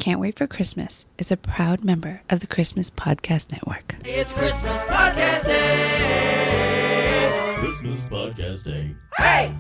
Can't Wait for Christmas is a proud member of the Christmas Podcast Network. It's Christmas Podcast Day! Christmas Podcast Day. Hey!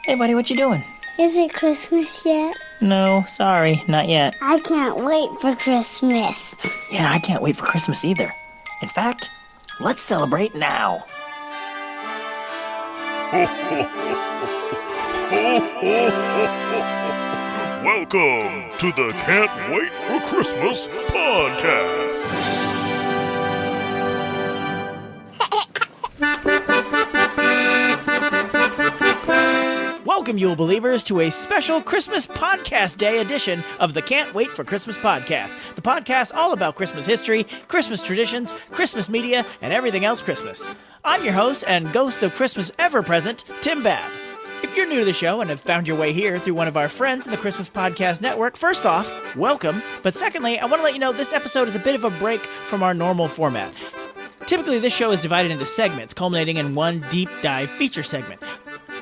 Hey, buddy, what you doing? Is it Christmas yet? No, sorry, not yet. I can't wait for Christmas. Yeah, I can't wait for Christmas either. In fact, let's celebrate now. Welcome to the Can't Wait for Christmas podcast. Welcome, Yule Believers, to a special Christmas Podcast Day edition of the Can't Wait for Christmas podcast. The podcast all about Christmas history, Christmas traditions, Christmas media, and everything else Christmas. I'm your host and ghost of Christmas ever-present, Tim Babb. If you're new to the show and have found your way here through one of our friends in the Christmas Podcast Network, first off, welcome. But secondly, I want to let you know this episode is a bit of a break from our normal format. Typically, this show is divided into segments, culminating in one deep dive feature segment.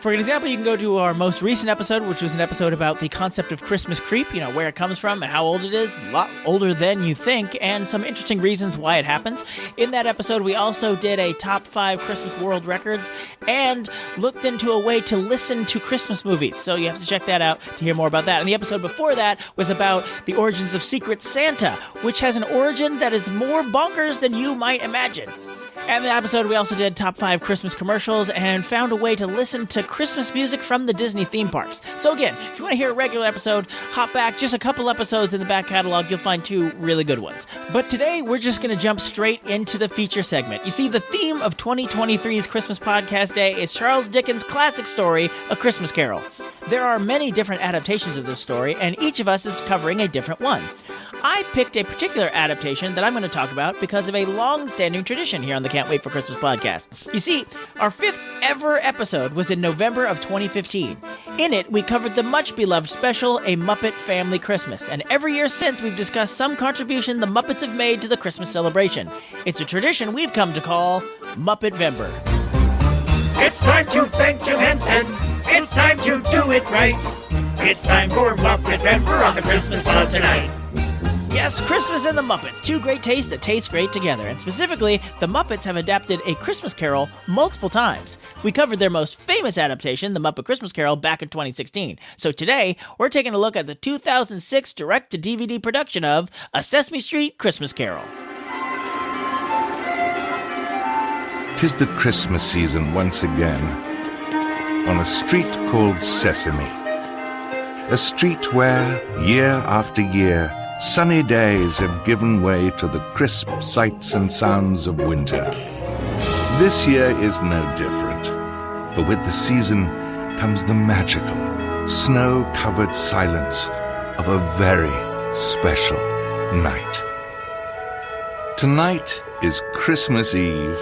For example, you can go to our most recent episode, which was an episode about the concept of Christmas creep, where it comes from and how old it is, a lot older than you think, and some interesting reasons why it happens. In that episode, we also did a top 5 Christmas world records and looked into a way to listen to Christmas movies. So you have to check that out to hear more about that. And the episode before that was about the origins of Secret Santa, which has an origin that is more bonkers than you might imagine. And in the episode, we also did top 5 Christmas commercials and found a way to listen to Christmas music from the Disney theme parks. So again, if you want to hear a regular episode, hop back just a couple episodes in the back catalog. You'll find 2 really good ones. But today, we're just going to jump straight into the feature segment. You see, the theme of 2023's Christmas Podcast Day is Charles Dickens' classic story, A Christmas Carol. There are many different adaptations of this story, and each of us is covering a different one. I picked a particular adaptation that I'm going to talk about because of a long-standing tradition here on the Can't Wait for Christmas podcast. You see, our 5th ever episode was in November of 2015. In it, we covered the much-beloved special, A Muppet Family Christmas, and every year since, we've discussed some contribution the Muppets have made to the Christmas celebration. It's a tradition we've come to call Muppet-vember. It's time to thank Jim Henson. It's time to do it right. It's time for Muppet Member on the Christmas Pod tonight. Yes, Christmas and the Muppets, 2 great tastes that taste great together, and specifically, the Muppets have adapted A Christmas Carol multiple times. We covered their most famous adaptation, The Muppet Christmas Carol, back in 2016. So today, we're taking a look at the 2006 direct-to-DVD production of A Sesame Street Christmas Carol. 'Tis the Christmas season once again, on a street called Sesame. A street where, year after year, sunny days have given way to the crisp sights and sounds of winter. This year is no different, for with the season comes the magical, snow-covered silence of a very special night. Tonight is Christmas Eve.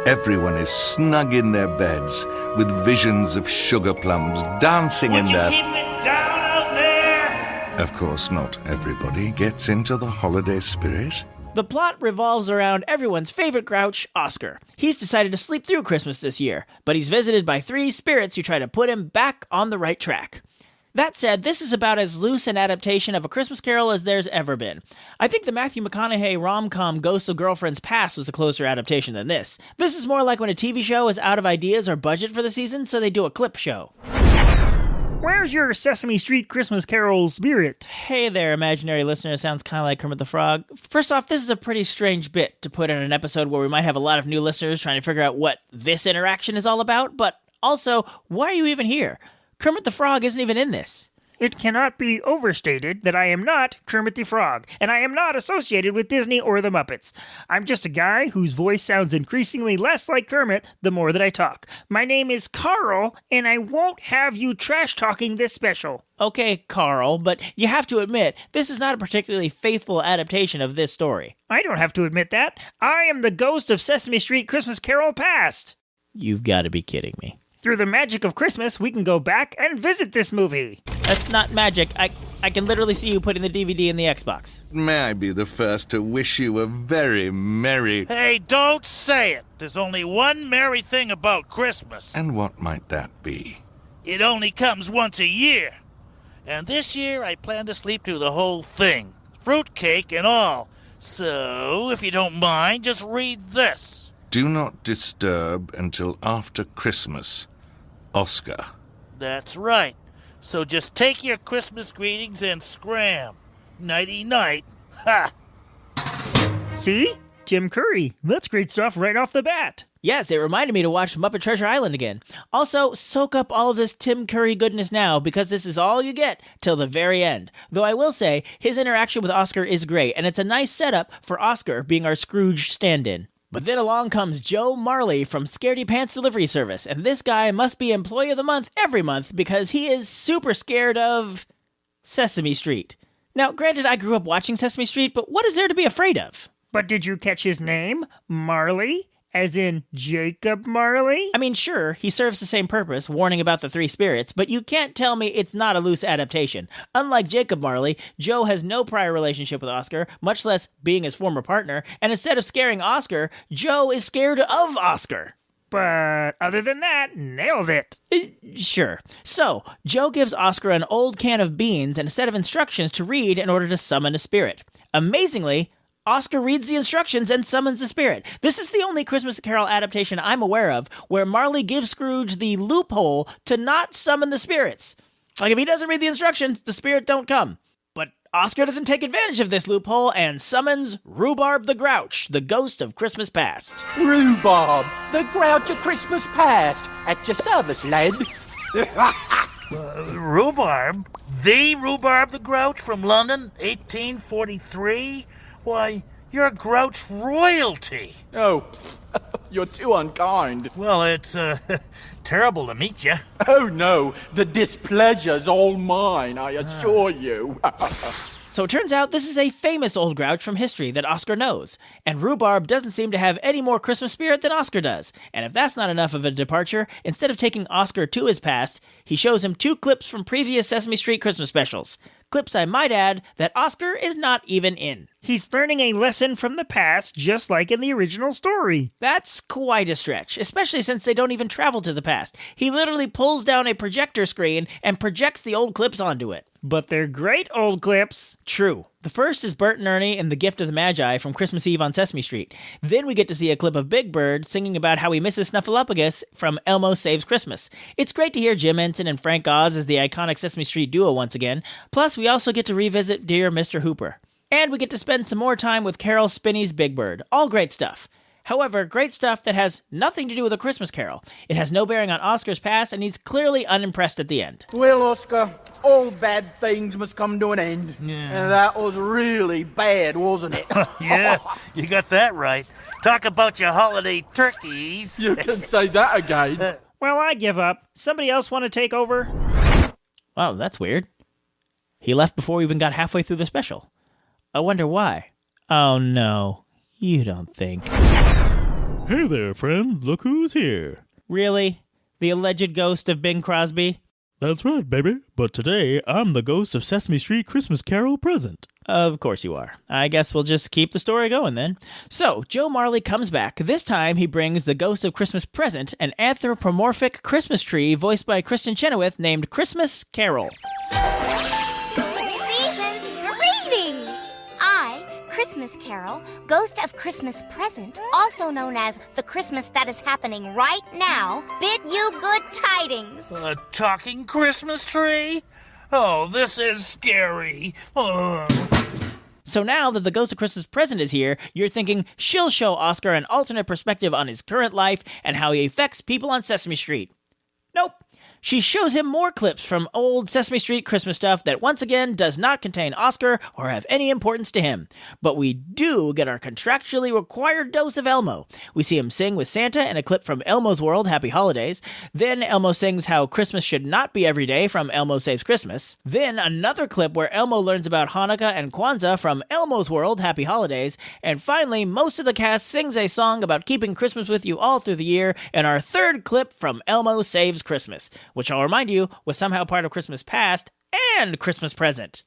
Everyone is snug in their beds with visions of sugar plums dancing in their... Would you keep it down out there? Of course, not everybody gets into the holiday spirit. The plot revolves around everyone's favorite grouch, Oscar. He's decided to sleep through Christmas this year, but he's visited by 3 spirits who try to put him back on the right track. That said, this is about as loose an adaptation of A Christmas Carol as there's ever been. I think the Matthew McConaughey rom-com Ghosts of Girlfriends Past was a closer adaptation than this. This is more like when a TV show is out of ideas or budget for the season, so they do a clip show. Where's your Sesame Street Christmas Carol spirit? Hey there, imaginary listener. Sounds kind of like Kermit the Frog. First off, this is a pretty strange bit to put in an episode where we might have a lot of new listeners trying to figure out what this interaction is all about, but also, why are you even here? Kermit the Frog isn't even in this. It cannot be overstated that I am not Kermit the Frog, and I am not associated with Disney or the Muppets. I'm just a guy whose voice sounds increasingly less like Kermit the more that I talk. My name is Carl, and I won't have you trash-talking this special. Okay, Carl, but you have to admit, this is not a particularly faithful adaptation of this story. I don't have to admit that. I am the ghost of Sesame Street Christmas Carol Past. You've got to be kidding me. Through the magic of Christmas, we can go back and visit this movie. That's not magic. I can literally see you putting the DVD in the Xbox. May I be the first to wish you a very merry... Hey, don't say it. There's only one merry thing about Christmas. And what might that be? It only comes once a year. And this year I plan to sleep through the whole thing. Fruitcake and all. So, if you don't mind, just read this. Do not disturb until after Christmas. Oscar. That's right. So just take your Christmas greetings and scram. Nighty-night. Ha! See? Tim Curry. That's great stuff right off the bat. Yes, it reminded me to watch Muppet Treasure Island again. Also, soak up all of this Tim Curry goodness now, because this is all you get till the very end. Though I will say, his interaction with Oscar is great, and it's a nice setup for Oscar being our Scrooge stand-in. But then along comes Joe Marley from Scaredy Pants Delivery Service, and this guy must be Employee of the Month every month because he is super scared of Sesame Street. Now, granted, I grew up watching Sesame Street, but what is there to be afraid of? But did you catch his name? Marley? As in Jacob Marley? I mean, sure, he serves the same purpose, warning about the three spirits, but you can't tell me it's not a loose adaptation. Unlike Jacob Marley, Joe has no prior relationship with Oscar, much less being his former partner, and instead of scaring Oscar, Joe is scared of Oscar. But other than that, nailed it. Sure. So, Joe gives Oscar an old can of beans and a set of instructions to read in order to summon a spirit. Amazingly, Oscar reads the instructions and summons the spirit. This is the only Christmas Carol adaptation I'm aware of where Marley gives Scrooge the loophole to not summon the spirits. Like, if he doesn't read the instructions, the spirit don't come. But Oscar doesn't take advantage of this loophole and summons Rhubarb the Grouch, the ghost of Christmas past. Rhubarb, the Grouch of Christmas past. At your service, lad. Rhubarb? The Rhubarb the Grouch from London, 1843? Why, you're Grouch royalty. Oh, you're too unkind. Well, it's, terrible to meet you. Oh, no, the displeasure's all mine, I assure you. So it turns out this is a famous old grouch from history that Oscar knows, and Rhubarb doesn't seem to have any more Christmas spirit than Oscar does. And if that's not enough of a departure, instead of taking Oscar to his past, he shows him 2 clips from previous Sesame Street Christmas specials. Clips, I might add, that Oscar is not even in. He's learning a lesson from the past, just like in the original story. That's quite a stretch, especially since they don't even travel to the past. He literally pulls down a projector screen and projects the old clips onto it. But they're great old clips. True. The first is Bert and Ernie and the Gift of the Magi from Christmas Eve on Sesame Street. Then we get to see a clip of Big Bird singing about how he misses Snuffleupagus from Elmo Saves Christmas. It's great to hear Jim Henson and Frank Oz as the iconic Sesame Street duo once again. Plus, we also get to revisit Dear Mr. Hooper. And we get to spend some more time with Carol Spinney's Big Bird. All great stuff. However, great stuff that has nothing to do with A Christmas Carol. It has no bearing on Oscar's past, and he's clearly unimpressed at the end. Well, Oscar, all bad things must come to an end. Yeah. And that was really bad, wasn't it? Yeah, you got that right. Talk about your holiday turkeys. You can say that again. Well, I give up. Somebody else want to take over? Wow, that's weird. He left before we even got halfway through the special. I wonder why. Oh no, you don't think. Hey there, friend. Look who's here. Really? The alleged ghost of Bing Crosby? That's right, baby. But today, I'm the ghost of Sesame Street Christmas Carol present. Of course you are. I guess we'll just keep the story going then. So, Joe Marley comes back. This time, he brings the ghost of Christmas present, an anthropomorphic Christmas tree voiced by Kristen Chenoweth named Christmas Carol. Season's greetings! I, Christmas Carol, ghost of Christmas present, also known as the Christmas that is happening right now, bid you good tidings. A talking Christmas tree? Oh, this is scary. So now that the ghost of Christmas present is here, you're thinking she'll show Oscar an alternate perspective on his current life and how he affects people on Sesame Street. Nope. She shows him more clips from old Sesame Street Christmas stuff that once again does not contain Oscar or have any importance to him. But we do get our contractually required dose of Elmo. We see him sing with Santa in a clip from Elmo's World, Happy Holidays. Then Elmo sings how Christmas should not be every day from Elmo Saves Christmas. Then another clip where Elmo learns about Hanukkah and Kwanzaa from Elmo's World, Happy Holidays. And finally, most of the cast sings a song about keeping Christmas with you all through the year in our third clip from Elmo Saves Christmas, which I'll remind you was somehow part of Christmas past and Christmas Present.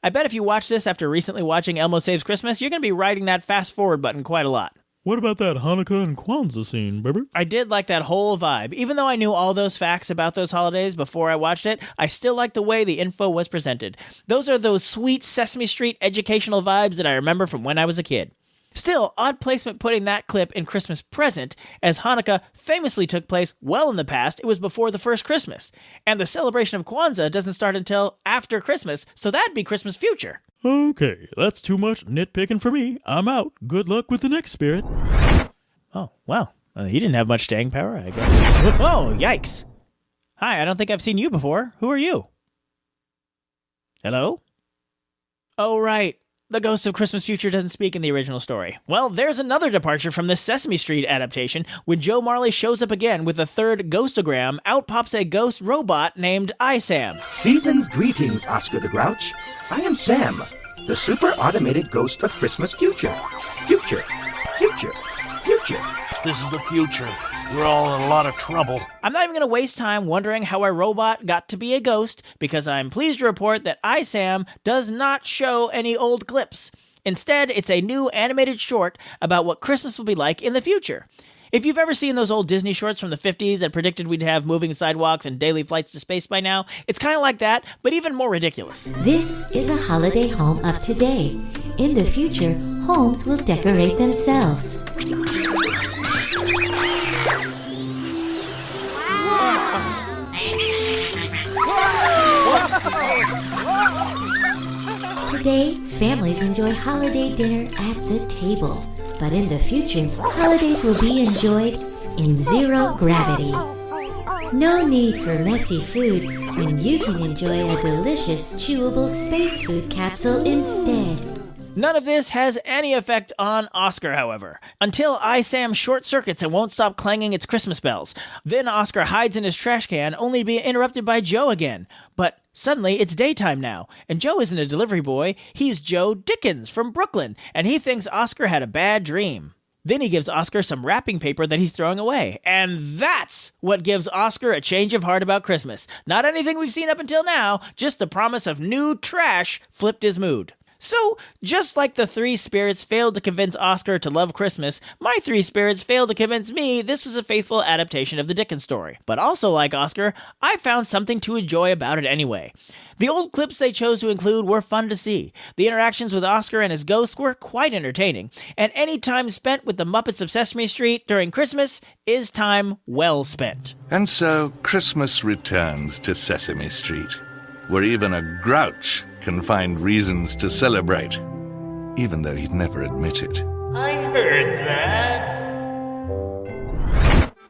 I bet if you watch this after recently watching Elmo Saves Christmas, you're going to be riding that fast forward button quite a lot. What about that Hanukkah and Kwanzaa scene, baby? I did like that whole vibe. Even though I knew all those facts about those holidays before I watched it, I still liked the way the info was presented. Those are those sweet Sesame Street educational vibes that I remember from when I was a kid. Still, odd placement putting that clip in Christmas Present, as Hanukkah famously took place well in the past. It was before the first Christmas. And the celebration of Kwanzaa doesn't start until after Christmas, so that'd be Christmas future. Okay, that's too much nitpicking for me. I'm out. Good luck with the next spirit. Oh, wow. He didn't have much staying power, I guess. Whoa, yikes. Hi, I don't think I've seen you before. Who are you? Hello? Oh, right. The Ghost of Christmas Future doesn't speak in the original story. Well, there's another departure from the Sesame Street adaptation. When Joe Marley shows up again with a third ghostogram, out pops a ghost robot named Sam. Season's greetings, Oscar the Grouch. I am Sam, the super automated ghost of Christmas Future. Future. This is the future. We're all in a lot of trouble. I'm not even going to waste time wondering how a robot got to be a ghost, because I'm pleased to report that Sam does not show any old clips. Instead, it's a new animated short about what Christmas will be like in the future. If you've ever seen those old Disney shorts from the 50s that predicted we'd have moving sidewalks and daily flights to space by now, it's kind of like that, but even more ridiculous. This is a holiday home of today. In the future, homes will decorate themselves. Today, families enjoy holiday dinner at the table. But in the future, holidays will be enjoyed in zero gravity. No need for messy food when you can enjoy a delicious chewable space food capsule instead. None of this has any effect on Oscar, however, until Sam short circuits and won't stop clanging its Christmas bells. Then Oscar hides in his trash can, only to be interrupted by Joe again. But suddenly it's daytime now, and Joe isn't a delivery boy, he's Joe Dickens from Brooklyn, and he thinks Oscar had a bad dream. Then he gives Oscar some wrapping paper that he's throwing away, and that's what gives Oscar a change of heart about Christmas. Not anything we've seen up until now, just the promise of new trash flipped his mood. So, just like the three spirits failed to convince Oscar to love Christmas, my three spirits failed to convince me this was a faithful adaptation of the Dickens story. But also like Oscar, I found something to enjoy about it anyway. The old clips they chose to include were fun to see. The interactions with Oscar and his ghost were quite entertaining. And any time spent with the Muppets of Sesame Street during Christmas is time well spent. And so Christmas returns to Sesame Street, where even a grouch can find reasons to celebrate, even though he'd never admit it. I heard that.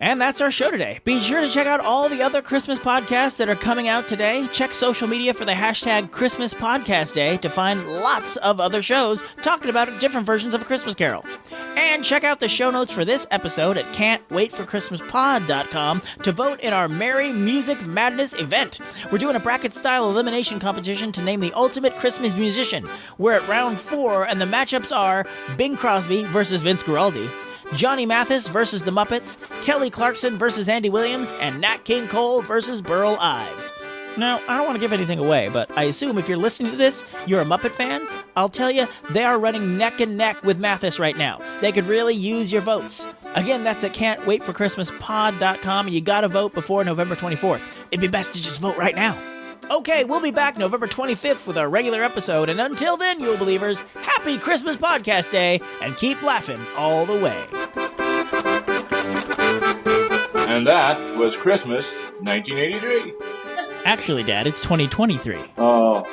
And that's our show today. Be sure to check out all the other Christmas podcasts that are coming out today. Check social media for the hashtag Christmas Podcast Day to find lots of other shows talking about different versions of A Christmas Carol. And check out the show notes for this episode at can'twaitforchristmaspod.com to vote in our Merry Music Madness event. We're doing a bracket-style elimination competition to name the ultimate Christmas musician. We're at round 4, and the matchups are Bing Crosby versus Vince Guaraldi, Johnny Mathis versus the Muppets, Kelly Clarkson versus Andy Williams, and Nat King Cole versus Burl Ives. Now, I don't want to give anything away, but I assume if you're listening to this, you're a Muppet fan. I'll tell you, they are running neck and neck with Mathis right now. They could really use your votes. Again, that's at can'twaitforchristmaspod.com, and you gotta vote before November 24th. It'd be best to just vote right now. Okay, we'll be back November 25th with our regular episode, and until then, you believers, happy Christmas Podcast Day, and keep laughing all the way. And that was Christmas 1983. Actually, Dad, it's 2023. Oh.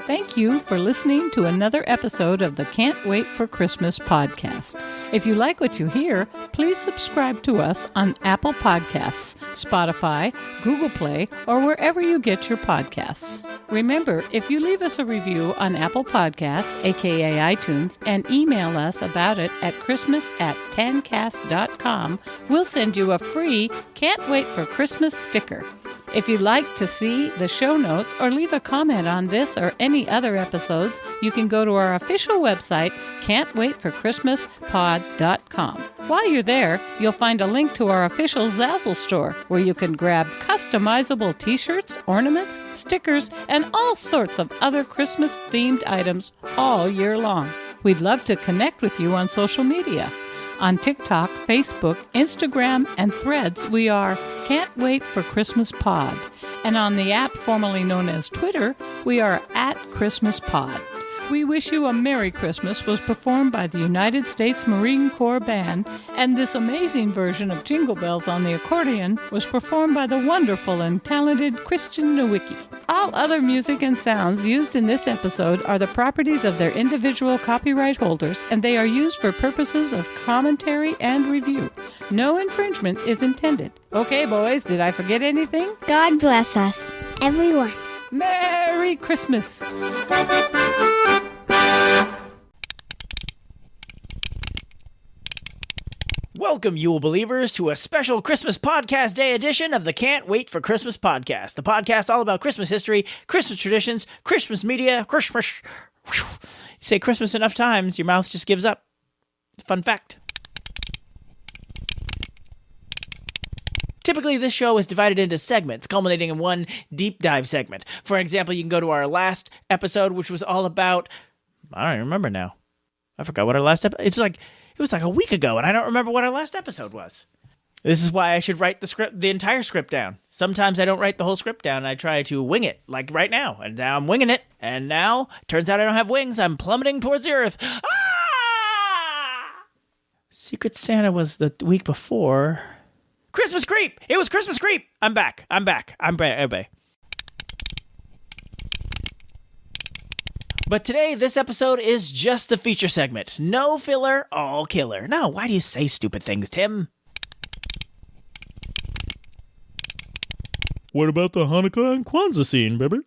Thank you for listening to another episode of the Can't Wait for Christmas podcast. If you like what you hear, please subscribe to us on Apple Podcasts, Spotify, Google Play, or wherever you get your podcasts. Remember, if you leave us a review on Apple Podcasts, aka iTunes, and email us about it at christmas@tancast.com, we'll send you a free Can't Wait for Christmas sticker. If you'd like to see the show notes or leave a comment on this or any other episodes, you can go to our official website, can'twaitforchristmaspod.com. While you're there, you'll find a link to our official Zazzle store, where you can grab customizable t-shirts, ornaments, stickers, and all sorts of other Christmas-themed items all year long. We'd love to connect with you on social media. On TikTok, Facebook, Instagram, and Threads, we are Can't Wait for Christmas Pod. And on the app formerly known as Twitter, we are @ChristmasPod. We Wish You a Merry Christmas was performed by the United States Marine Corps Band, and this amazing version of Jingle Bells on the accordion was performed by the wonderful and talented Christian Nowicki. All other music and sounds used in this episode are the properties of their individual copyright holders, and they are used for purposes of commentary and review. No infringement is intended. Okay, boys, did I forget anything? God bless us, everyone. Merry Christmas! Welcome, Yule Believers, to a special Christmas Podcast Day edition of the Can't Wait for Christmas podcast. The podcast all about Christmas history, Christmas traditions, Christmas media, Christmas. You say Christmas enough times, your mouth just gives up. Fun fact. Typically, this show is divided into segments, culminating in one deep dive segment. For example, you can go to our last episode, which was all about... I don't even remember now. I forgot what our last episode... It was like a week ago, and I don't remember what our last episode was. This is why I should write the entire script down. Sometimes I don't write the whole script down, and I try to wing it, like right now. And now I'm winging it, and now, turns out I don't have wings. I'm plummeting towards the earth. Ah! Secret Santa was the week before... Christmas Creep! It was Christmas Creep! I'm back. Everybody. But today, this episode is just the feature segment. No filler, all killer. No, why do you say stupid things, Tim? What about the Hanukkah and Kwanzaa scene, baby?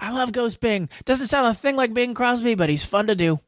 I love Ghost Bing. Doesn't sound a thing like Bing Crosby, but he's fun to do.